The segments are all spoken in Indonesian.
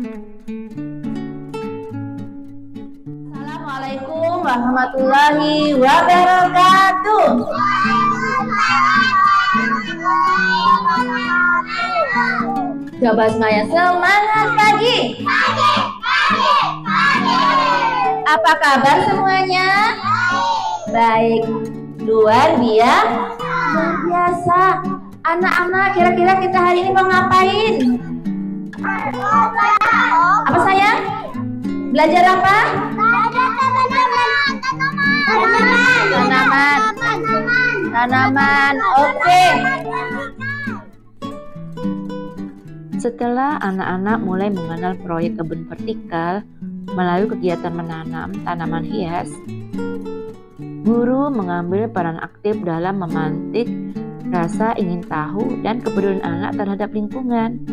Assalamualaikum warahmatullahi wabarakatuh. Coba semuanya semangat pagi. Apa kabar semuanya? Baik, luar biasa. Anak-anak, kira-kira kita hari ini mau ngapain? Apa sayang? Belajar apa? Tanaman. Oke. Setelah anak-anak mulai mengenal proyek kebun vertikal melalui kegiatan menanam tanaman hias, guru mengambil peran aktif dalam memantik rasa ingin tahu dan kepedulian anak terhadap lingkungan.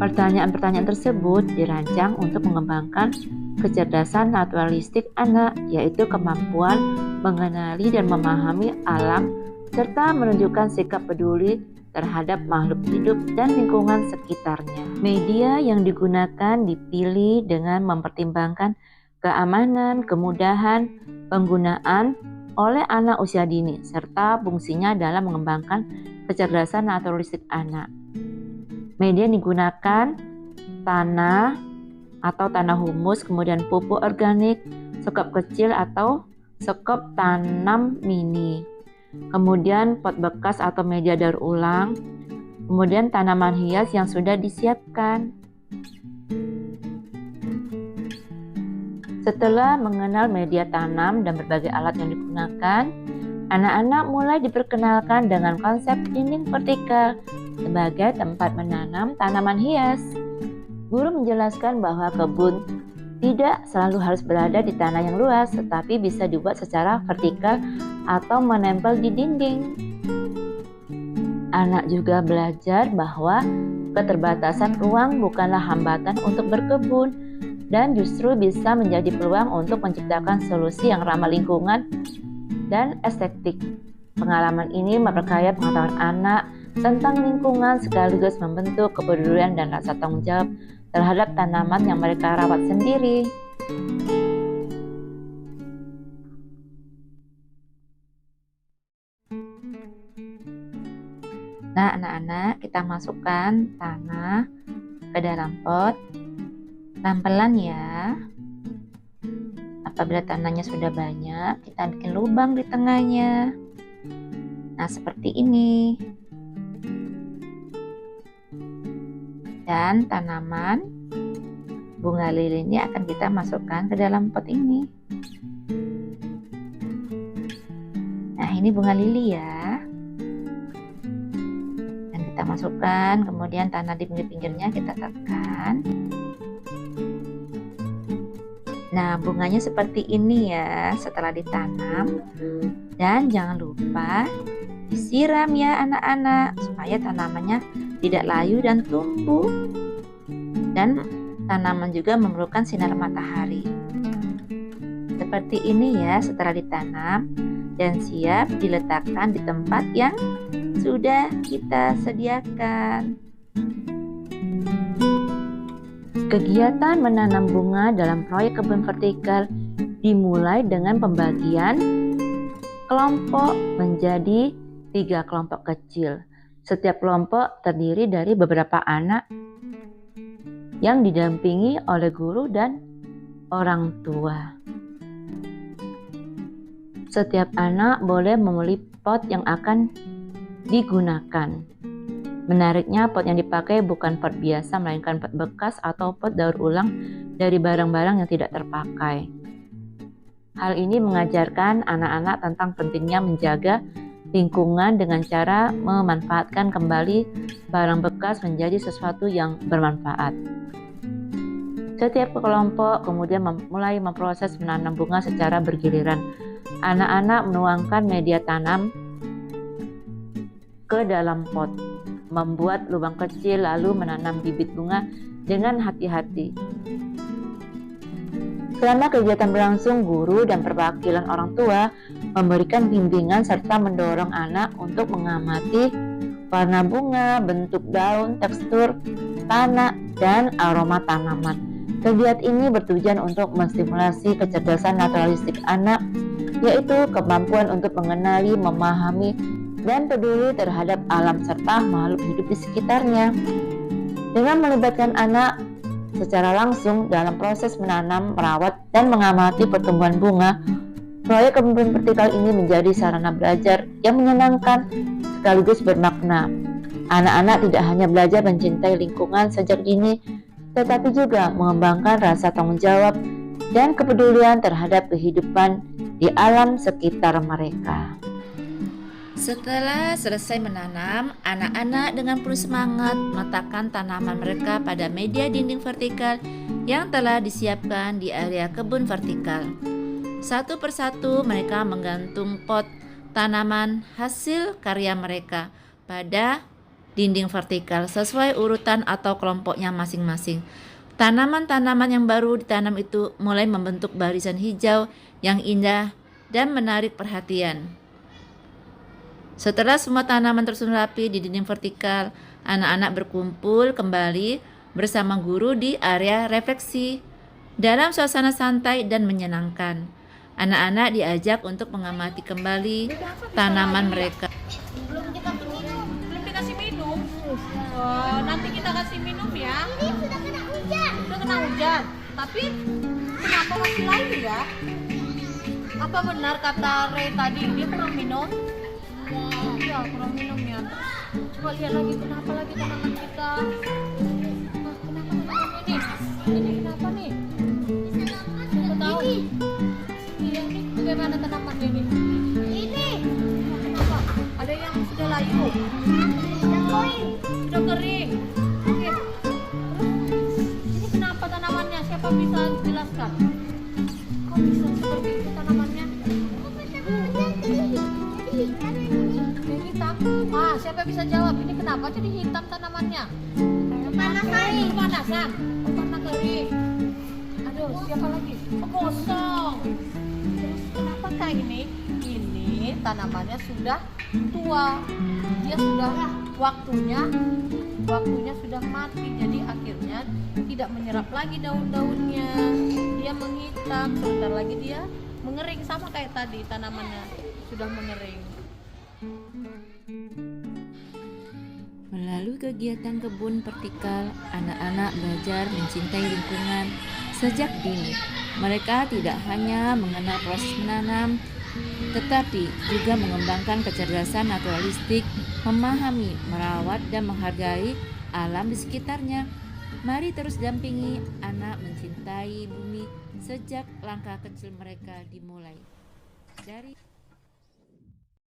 Pertanyaan-pertanyaan tersebut dirancang untuk mengembangkan kecerdasan naturalistik anak, yaitu kemampuan mengenali dan memahami alam serta menunjukkan sikap peduli terhadap makhluk hidup dan lingkungan sekitarnya. Media yang digunakan dipilih dengan mempertimbangkan keamanan, kemudahan penggunaan oleh anak usia dini, serta fungsinya dalam mengembangkan kecerdasan naturalistik anak. Media yang digunakan tanah atau tanah humus, kemudian pupuk organik, sekop kecil atau sekop tanam mini, kemudian pot bekas atau media daur ulang, kemudian tanaman hias yang sudah disiapkan. Setelah mengenal media tanam dan berbagai alat yang digunakan, anak-anak mulai diperkenalkan dengan konsep dinding vertikal sebagai tempat menanam tanaman hias. Guru menjelaskan bahwa kebun tidak selalu harus berada di tanah yang luas, tetapi bisa dibuat secara vertikal atau menempel di dinding. Anak juga belajar bahwa keterbatasan ruang bukanlah hambatan untuk berkebun, dan justru bisa menjadi peluang untuk menciptakan solusi yang ramah lingkungan dan estetik. Pengalaman ini memperkaya pengetahuan anak tentang lingkungan sekaligus membentuk kepedulian dan rasa tanggung jawab terhadap tanaman yang mereka rawat sendiri. Nah, anak-anak, kita masukkan tanah ke dalam pot. Pelan-pelan ya. Apabila tanahnya sudah banyak, kita bikin lubang di tengahnya. Nah, seperti ini. Dan tanaman bunga lili ini akan kita masukkan ke dalam pot ini. Nah, ini bunga lili ya. Dan kita masukkan, kemudian tanah di pinggir-pinggirnya kita tekan. Nah, bunganya seperti ini ya setelah ditanam. Dan jangan lupa disiram ya anak-anak supaya tanamannya tidak layu dan tumbuh. Dan tanaman juga memerlukan sinar matahari. Seperti ini ya setelah ditanam dan siap diletakkan di tempat yang sudah kita sediakan. Kegiatan menanam bunga dalam proyek kebun vertikal dimulai dengan pembagian kelompok menjadi 3 kelompok kecil. Setiap kelompok terdiri dari beberapa anak yang didampingi oleh guru dan orang tua. Setiap anak boleh memilih pot yang akan digunakan. Menariknya, pot yang dipakai bukan pot biasa, melainkan pot bekas atau pot daur ulang dari barang-barang yang tidak terpakai. Hal ini mengajarkan anak-anak tentang pentingnya menjaga lingkungan dengan cara memanfaatkan kembali barang bekas menjadi sesuatu yang bermanfaat. Setiap kelompok kemudian mulai memproses menanam bunga secara bergiliran. Anak-anak menuangkan media tanam ke dalam pot, membuat lubang kecil lalu menanam bibit bunga dengan hati-hati. Selama kegiatan berlangsung, guru dan perwakilan orang tua memberikan bimbingan serta mendorong anak untuk mengamati warna bunga, bentuk daun, tekstur tanah, dan aroma tanaman. Kegiatan ini bertujuan untuk menstimulasi kecerdasan naturalistik anak, yaitu kemampuan untuk mengenali, memahami, dan peduli terhadap alam serta makhluk hidup di sekitarnya. Dengan melibatkan anak secara langsung dalam proses menanam, merawat, dan mengamati pertumbuhan bunga, proyek kebun vertikal ini menjadi sarana belajar yang menyenangkan sekaligus bermakna. Anak-anak tidak hanya belajar mencintai lingkungan sejak dini, tetapi juga mengembangkan rasa tanggung jawab dan kepedulian terhadap kehidupan di alam sekitar mereka. Setelah selesai menanam, anak-anak dengan penuh semangat meletakkan tanaman mereka pada media dinding vertikal yang telah disiapkan di area kebun vertikal. Satu persatu mereka menggantung pot tanaman hasil karya mereka pada dinding vertikal sesuai urutan atau kelompoknya masing-masing. Tanaman-tanaman yang baru ditanam itu mulai membentuk barisan hijau yang indah dan menarik perhatian. Setelah semua tanaman tersusun rapi di dinding vertikal, anak-anak berkumpul kembali bersama guru di area refleksi dalam suasana santai dan menyenangkan. Anak-anak diajak untuk mengamati kembali tanaman mereka. Belum dikasih minum. Nanti kita kasih minum ya. Ini sudah kena hujan. Udah kena hujan. Tapi kenapa masih layu ya? Apa benar kata Ray tadi dia kurang minum? Iya, kurang minum ya. Coba lihat lagi kenapa lagi tanaman kita. Kenapa tanamannya nih? Ini kenapa nih? Siapa tahu? Iya nih, bagaimana tanamannya nih? Ini Kenapa? Ada yang sudah layu, sudah kering. sudah kering. Oke. Terus ini kenapa tanamannya? Siapa bisa jelaskan? Kok bisa seperti itu tanamannya? Jadi hitam. Siapa bisa jawab? Ini kenapa jadi hitam tanamannya? Kepanasan. Kepanasan. Karena kering. Aduh, siapa lagi? Gosong. Terus kenapa kayak ini? Ini tanamannya sudah tua. Dia sudah waktunya sudah mati. Jadi akhirnya tidak menyerap lagi daun-daunnya. Dia menghitam. Sebentar lagi dia mengering sama kayak tadi tanamannya sudah mengering. Melalui kegiatan kebun vertikal, anak-anak belajar mencintai lingkungan sejak dini. Mereka tidak hanya mengenal proses menanam, tetapi juga mengembangkan kecerdasan naturalistik, memahami, merawat, dan menghargai alam di sekitarnya. Mari terus dampingi anak mencintai bumi sejak langkah kecil mereka dimulai. Dari